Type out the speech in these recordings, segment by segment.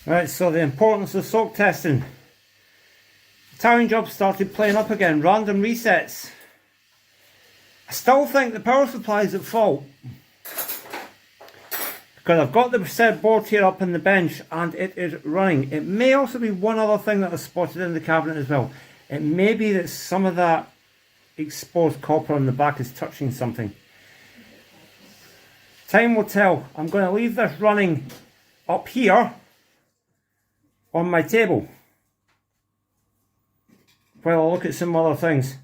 Right, so the importance of soak testing. Italian Job started playing up again, random resets. I still think the power supply is at fault, because I've got the said board here up on the bench and it is running. It may also be one other thing that I spotted in the cabinet as well. It may be that some of that exposed copper on the back is touching something. Time will tell. I'm going to leave this running up here on my table while I look at some other things.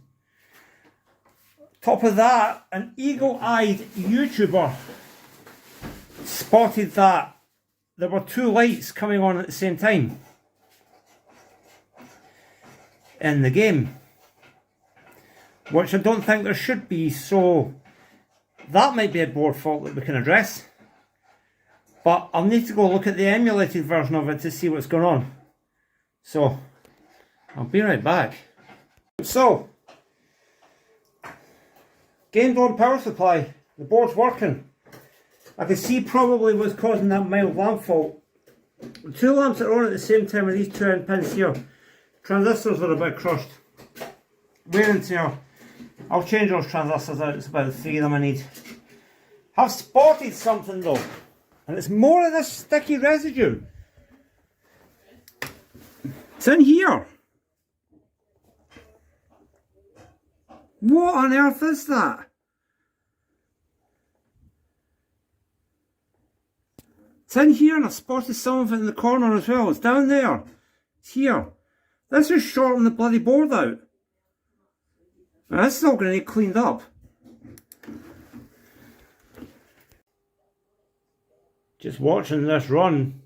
Top of that, an eagle-eyed YouTuber spotted that there were two lights coming on at the same time in the game, which I don't think there should be, so that might be a board fault that we can address. But I'll need to go look at the emulated version of it to see what's going on. So, I'll be right back. So, gained on power supply. The board's working. I can see probably what's causing that mild lamp fault. The two lamps are on at the same time with these two end pins here. Transistors are a bit crushed. Wear and tear. I'll change those transistors out. It's about 3 of them I need. I've spotted something though. And it's more of this sticky residue. It's in here. What on earth is that? It's in here, and I've spotted some of it in the corner as well. It's down there. It's here. This is shorting the bloody board out. Now this is all going to need cleaned up. Just watching this run,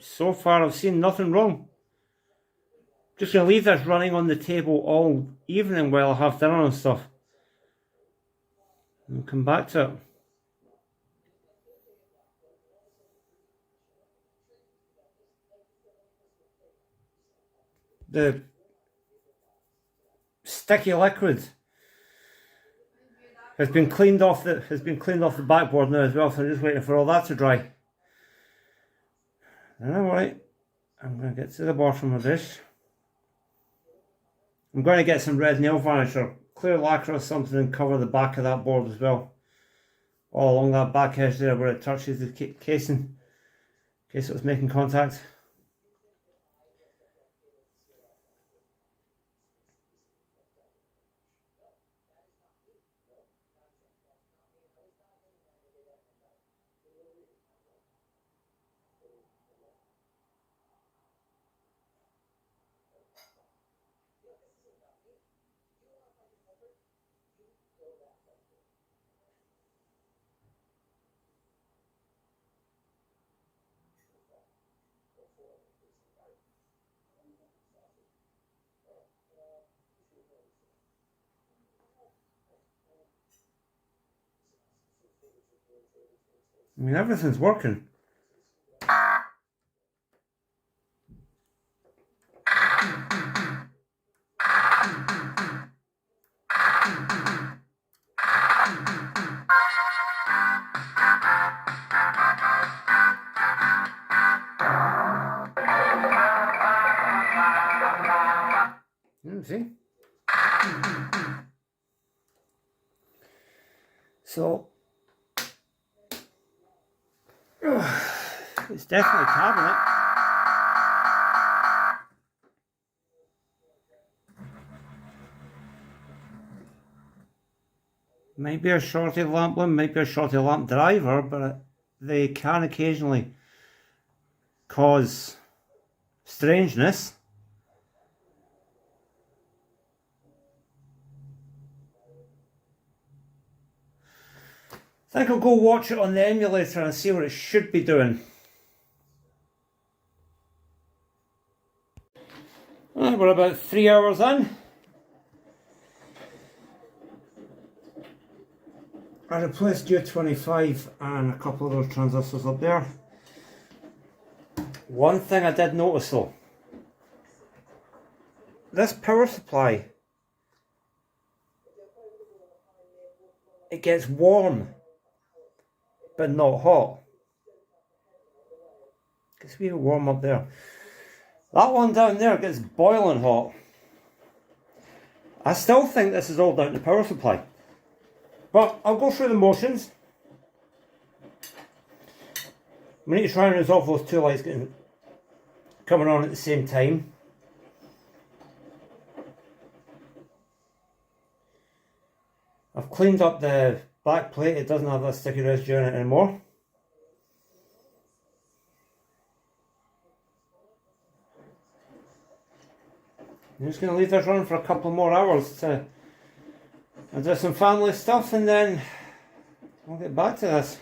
so far I've seen nothing wrong. Just going to leave this running on the table all evening while I have dinner and stuff. And come back to it. The sticky liquid has been cleaned off the backboard now as well, so I'm just waiting for all that to dry. Alright, I'm going to get to the bottom of this. I'm going to get some red nail varnish or clear lacquer or something and cover the back of that board as well. All along that back edge there where it touches the casing, in case it was making contact. I mean, everything's working. See? So, it's definitely cabinet. Might be a shorty lamp one, might be a shorty lamp driver, but they can occasionally cause strangeness. I think I'll go watch it on the emulator and see what it should be doing. Right, we're about 3 hours in. I replaced U25 and a couple of those transistors up there. One thing I did notice though, this power supply, it gets warm but not hot. Gets a wee bit warm up there. That one down there gets boiling hot. I still think this is all down to power supply. But I'll go through the motions. We need to try and resolve those two lights coming on at the same time. I've cleaned up the back plate, it doesn't have that sticky residue on it anymore. I'm just going to leave this running for a couple more hours to do some family stuff, and then I'll get back to this.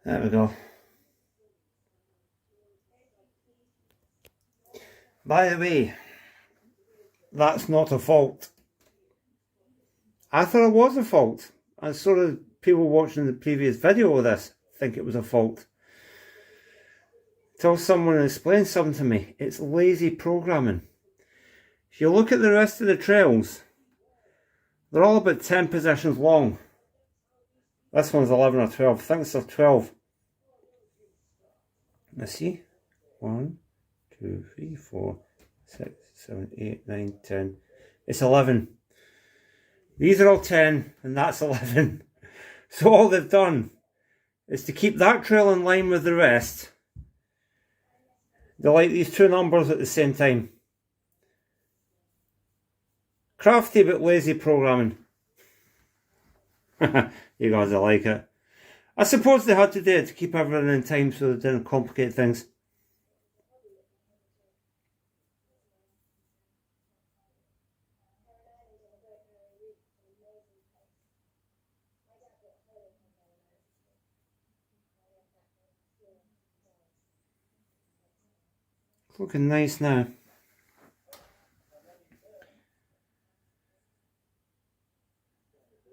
There we go. By the way, that's not a fault. I thought it was a fault. And so did people watching the previous video of this think it was a fault. Till someone explained something to me. It's lazy programming. If you look at the rest of the trails, they're all about 10 positions long. This one's 11 or 12. I think it's 12. Let's see. 1, 2, 3, 4, 6, 7, 8, 9, 10. It's 11. These are all 10 and that's 11. So all they've done is to keep that trail in line with the rest. They like these two numbers at the same time. Crafty but lazy programming. You guys will like it. I suppose they had to do it to keep everything in time so they didn't complicate things. It's looking nice now.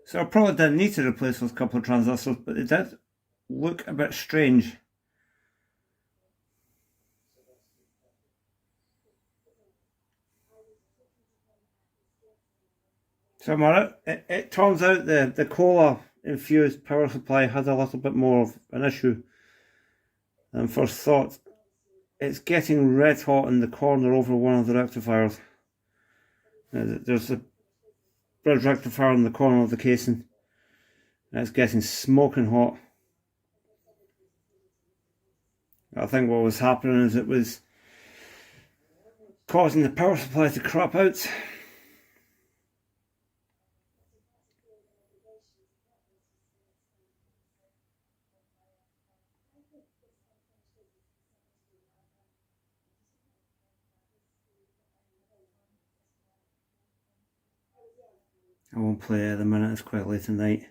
So I probably didn't need to replace those couple of transistors, but they did look a bit strange. So it turns out the cola infused power supply had a little bit more of an issue than first thought. It's getting red hot in the corner over one of the rectifiers. There's a bridge rectifier in the corner of the casing. And it's getting smoking hot. I think what was happening is it was causing the power supply to crap out. I won't play it at the minute, it's quite late at night.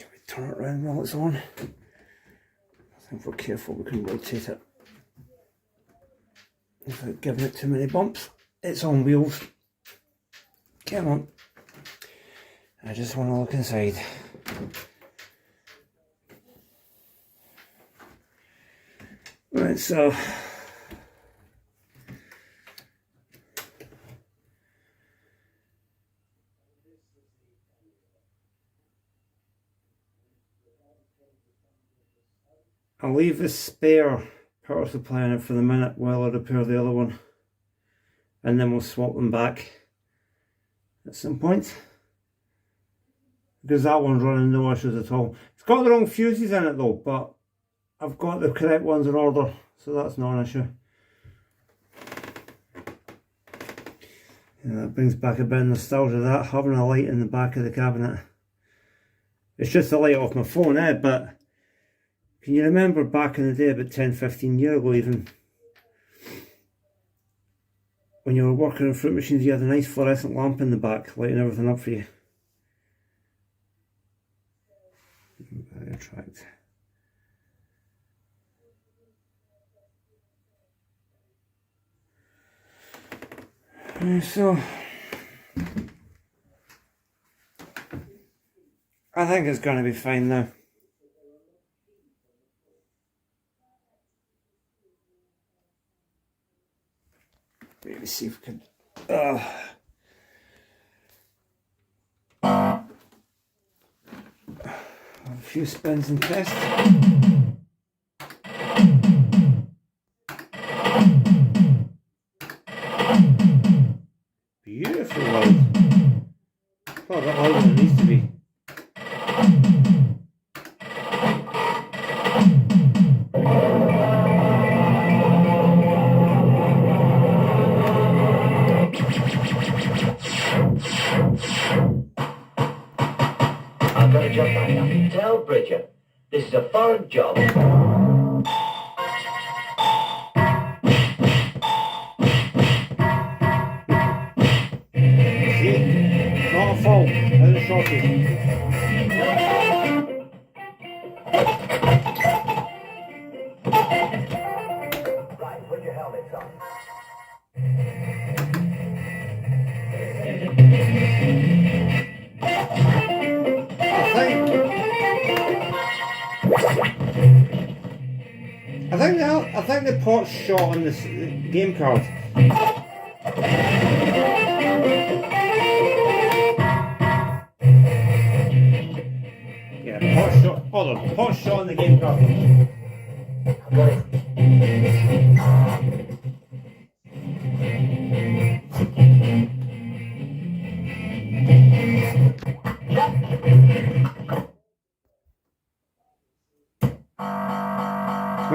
Can we turn it around while it's on? I think if we're careful we can rotate it without giving it too many bumps. it's on wheels. Come on. I just want to look inside. Right, so I'll leave the spare power supply in it for the minute while I repair the other one, and then we'll swap them back at some point, because that one's running no issues at all. It's got the wrong fuses in it though, but I've got the correct ones in order, so that's not an issue. And that brings back a bit of nostalgia, that having a light in the back of the cabinet. It's just a light off my phone, but can you remember back in the day, about 10-15 years ago even, when you were working on fruit machines, you had a nice fluorescent lamp in the back lighting everything up for you. Attract. So I think it's going to be fine now. Maybe see if we can. A few spins and tests. Beautiful loud. Oh, that louder than it needs to be. I've got a job lined up. Tell Bridget, this is a foreign job. See? Not a fault. Out of shortage. Right, put your helmets on. I think the pot's shot on this game card. Yeah, pot shot. Hold on, pot shot on the game card.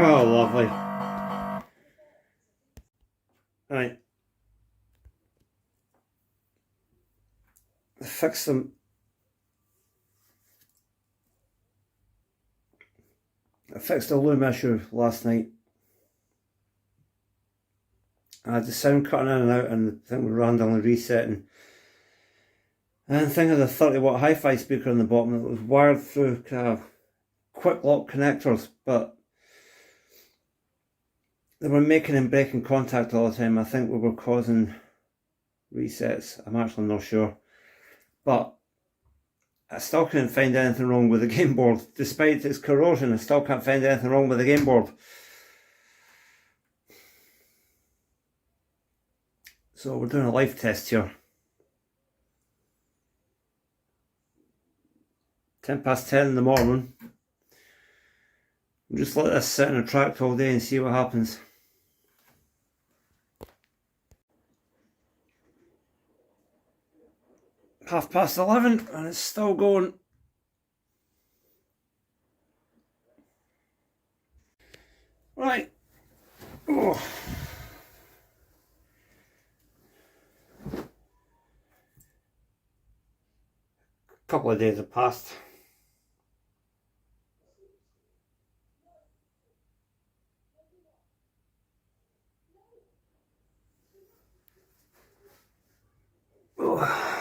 Oh, lovely. Right. Fix them. I fixed the loom issue last night. I had the sound cutting in and out, and I think we're randomly resetting. And I think of the 30-watt hi-fi speaker on the bottom that was wired through kind of quick lock connectors, but they were making and breaking contact all the time. I think we were causing resets. I'm actually not sure. But I still couldn't find anything wrong with the game board. Despite its corrosion, I still can't find anything wrong with the game board. So we're doing a live test here. 10:10 in the morning. We'll just let this sit in a tract all day and see what happens. Half past 11 and it's still going. Right. Oh. A couple of days have passed. Oh.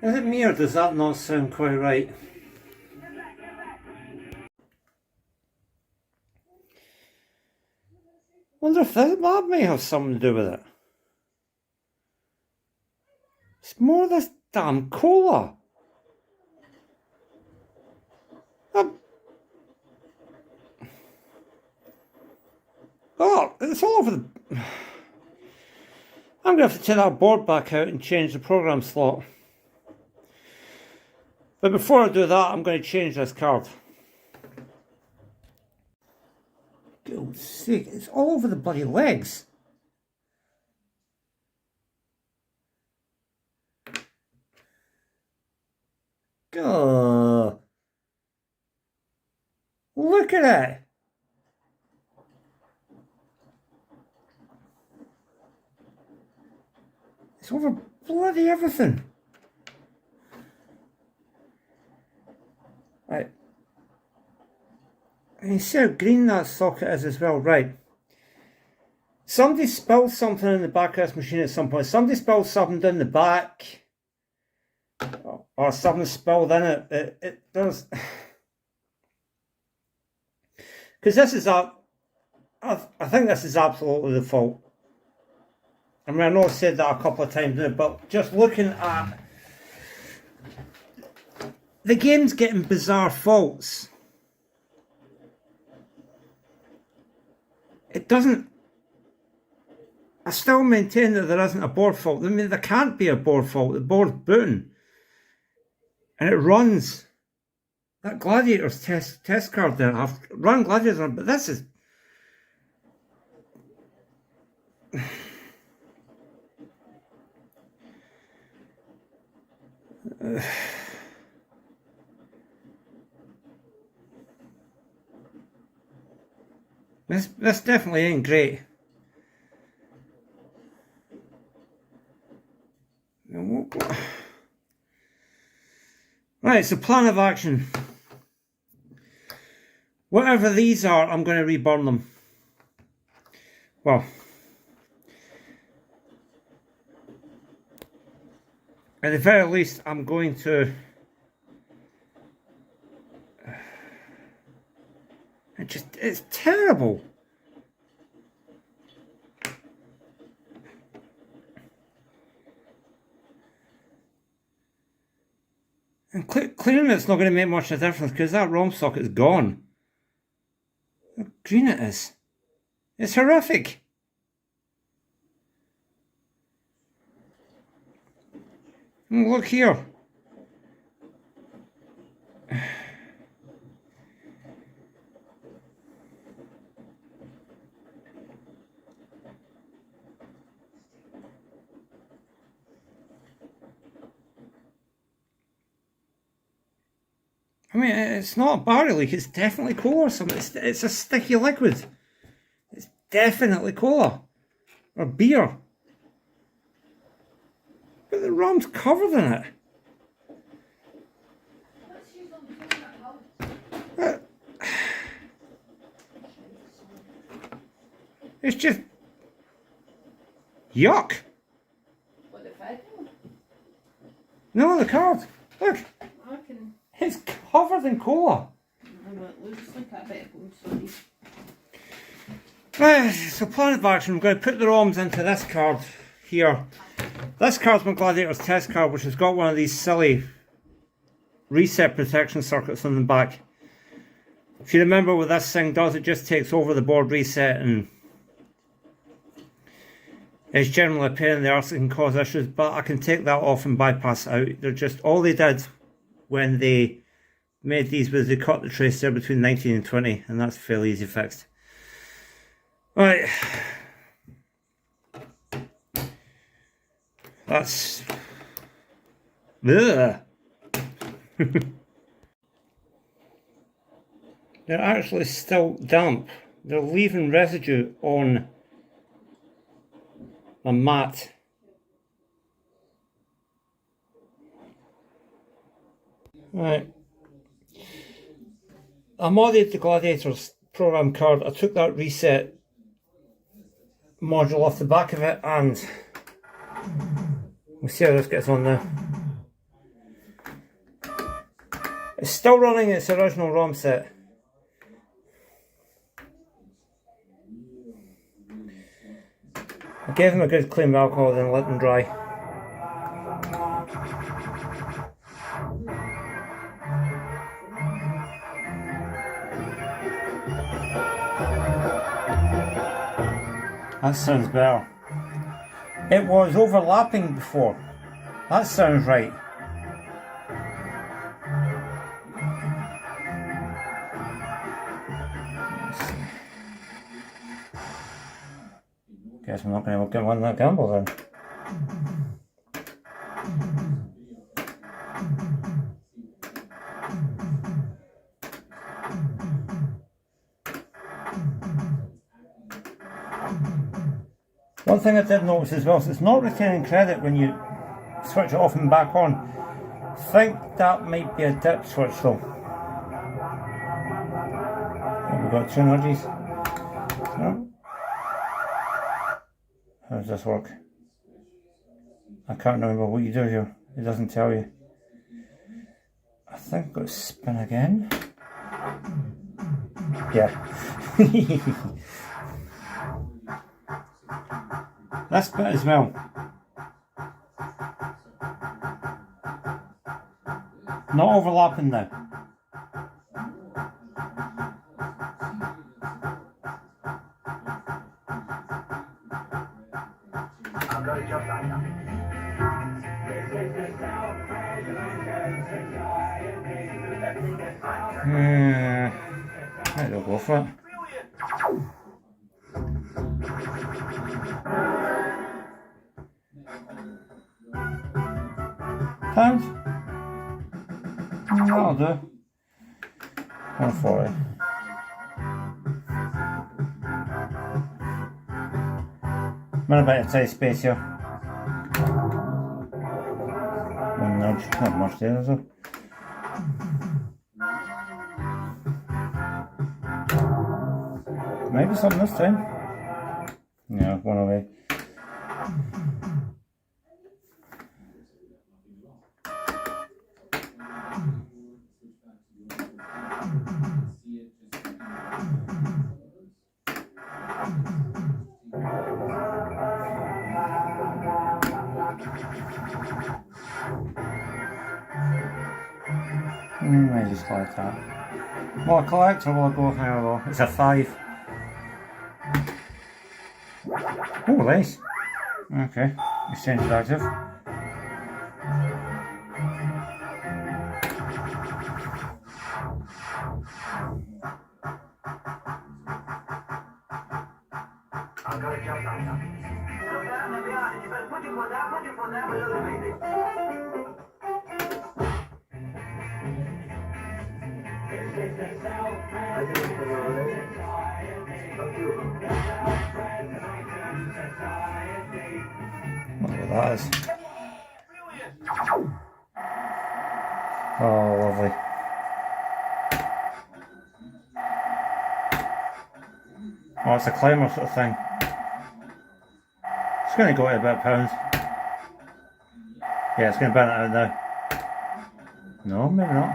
Is it me or does that not sound quite right? Wonder if that may have something to do with it. It's more this damn cola. Oh, it's all over the... I'm going to have to take that board back out and change the program slot. But before I do that, I'm going to change this card. God's sake, it's all over the bloody legs. God. Look at it. It's over bloody everything. Right. And you see how green that socket is as well, right? Somebody spilled something in the back of this machine at some point. Somebody spilled something down the back. Or something spilled in it. It does. Because this is I think this is absolutely the fault. I mean, I know I said that a couple of times now, but just looking at the game's getting bizarre faults. It doesn't. I still maintain that there isn't a board fault. I mean, there can't be a board fault. The board's booting, and it runs. That Gladiator's test card there. I've run Gladiators on, but this is. This definitely ain't great. Right, so plan of action. Whatever these are, I'm going to reburn them. Well, at the very least, I'm going to... It's terrible. And clearing it's not going to make much of a difference because that ROM socket's gone. How green it is. It's horrific. And look here. I mean, it's not a barley leak, it's definitely cola or something. It's a sticky liquid. It's definitely cola. Or beer. But the rum's covered in it. It's just... yuck. What, the fed? No, the card. Look. It's covered in cola. Well, it looks like a bit of gold, sorry. Right, so plan of action, I'm going to put the ROMs into this card here. This card's my Gladiator's test card, which has got one of these silly reset protection circuits on the back. If you remember what this thing does, it just takes over the board reset and it's generally a pain in the arse that can cause issues, but I can take that off and bypass it out. They're just, all they did when they made these was they cut the trace there between 19 and 20, and that's fairly easy fixed. Right. That's... ugh. They're actually still damp. They're leaving residue on my mat. Right. I modded the Gladiator's program card. I took that reset module off the back of it and we'll see how this gets on now. It's still running its original ROM set. I gave them a good clean of alcohol, then let them dry. That sounds better. It was overlapping before. That sounds right. Guess I'm not going to win that gamble then. One thing I did notice as well is it's not retaining credit when you switch it off and back on. I think that might be a dip switch though. We've got two nudges. No. How does this work? I can't remember what you do here. It doesn't tell you. I think I've got to spin again. Yeah. This bit as well. Not overlapping now. I'll go for it. Pounds? That'll do. 140. I'm in a bit of tight space here. One nudge, not much there, is there? Maybe something this time. Yeah, one away. I just like that. Well, a collector will go higher though. It's a 5. Oh, nice. Okay, exchange is active. Look at that is. Oh, lovely. Oh, it's a climber sort of thing. It's going to go to about £1. Yeah, it's going to burn it out now. No, maybe not.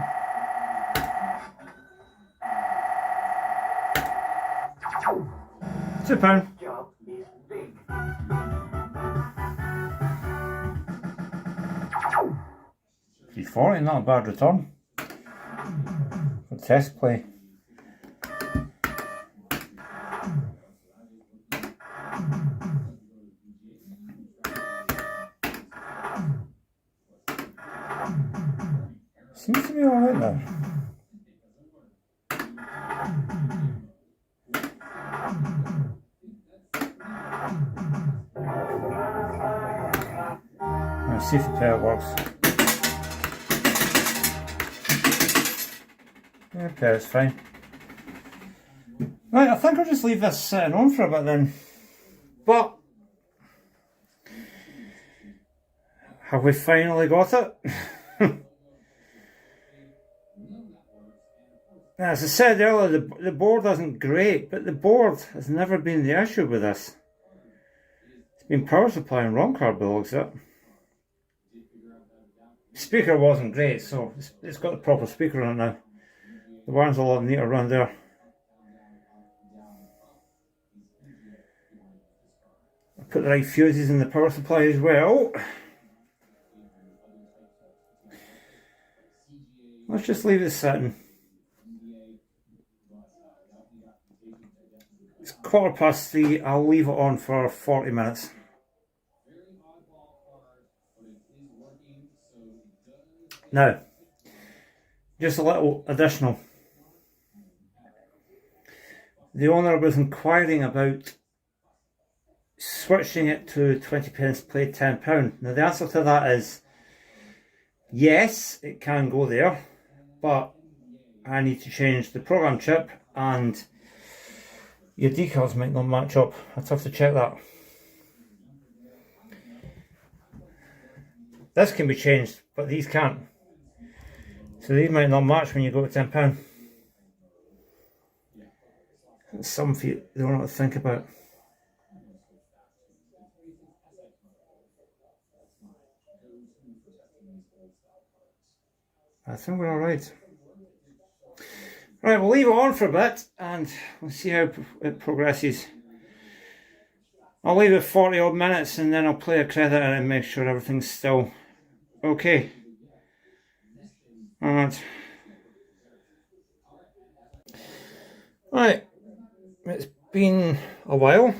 £2. $3.40, not a bad return for test play. Seems to be alright there. Let's see if the pair works. Yeah, pair's fine. Right, I think I'll just leave this sitting on for a bit then. But have we finally got it? Now, as I said earlier, the board isn't great, but the board has never been the issue with this. It's been power supply and ROM card by the looks of it. speaker wasn't great, so it's got the proper speaker on it now. The wiring's a lot neater around there. I put the right fuses in the power supply as well. Let's just leave it sitting. It's 3:15. I'll leave it on for 40 minutes. Now, just a little additional. The owner was inquiring about switching it to 20p play £10. Now the answer to that is yes, it can go there, but I need to change the program chip and your decals might not match up. I'd have to check that. This can be changed, but these can't. So these might not match when you go to £10. It's something you don't know what to think about. I think we're alright. Right, we'll leave it on for a bit and we'll see how it progresses. I'll leave it 40 odd minutes and then I'll play a credit in it and make sure everything's still okay. Alright. Right, it's been a while.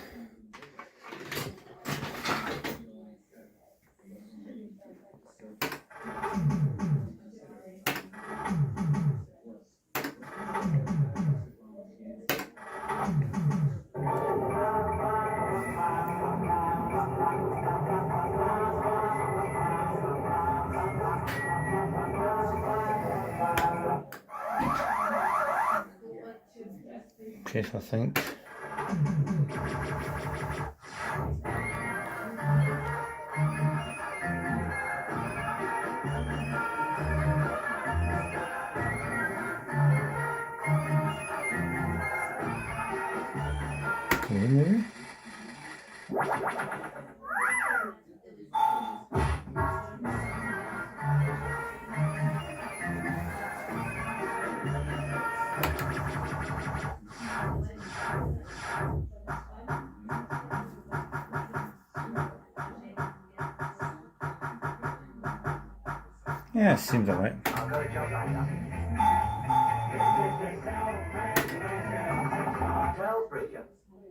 Okay, so I think maybe. Yeah, it seems alright. Tell Bridger,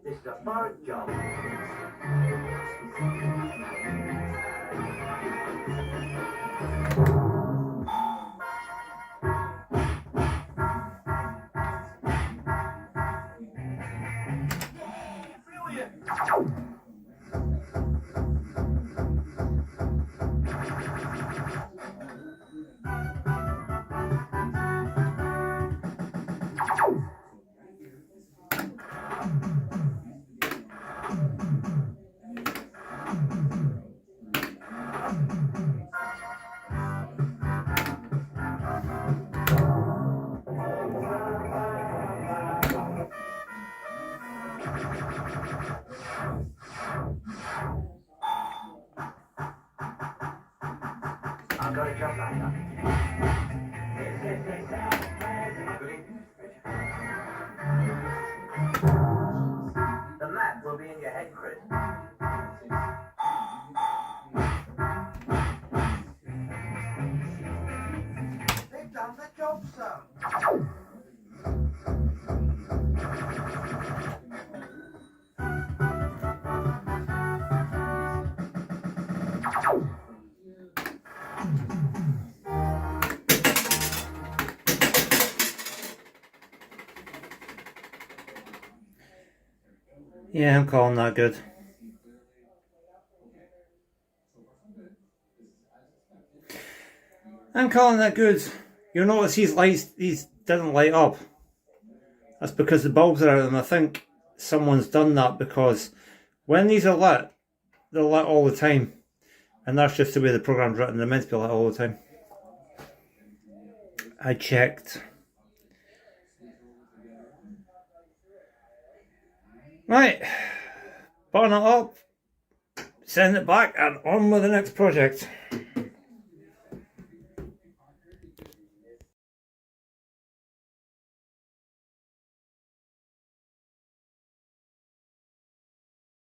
this is a foreign job. I've got a job lined up. The map will be in your head, Chris. They've done the job, sir. Yeah, I'm calling that good. I'm calling that good. You'll notice these lights, these didn't light up. That's because the bulbs are out and I think someone's done that because when these are lit, they're lit all the time. And that's just the way the program's written, they're meant to be lit all the time. I checked. Right, burn it up, send it back and on with the next project.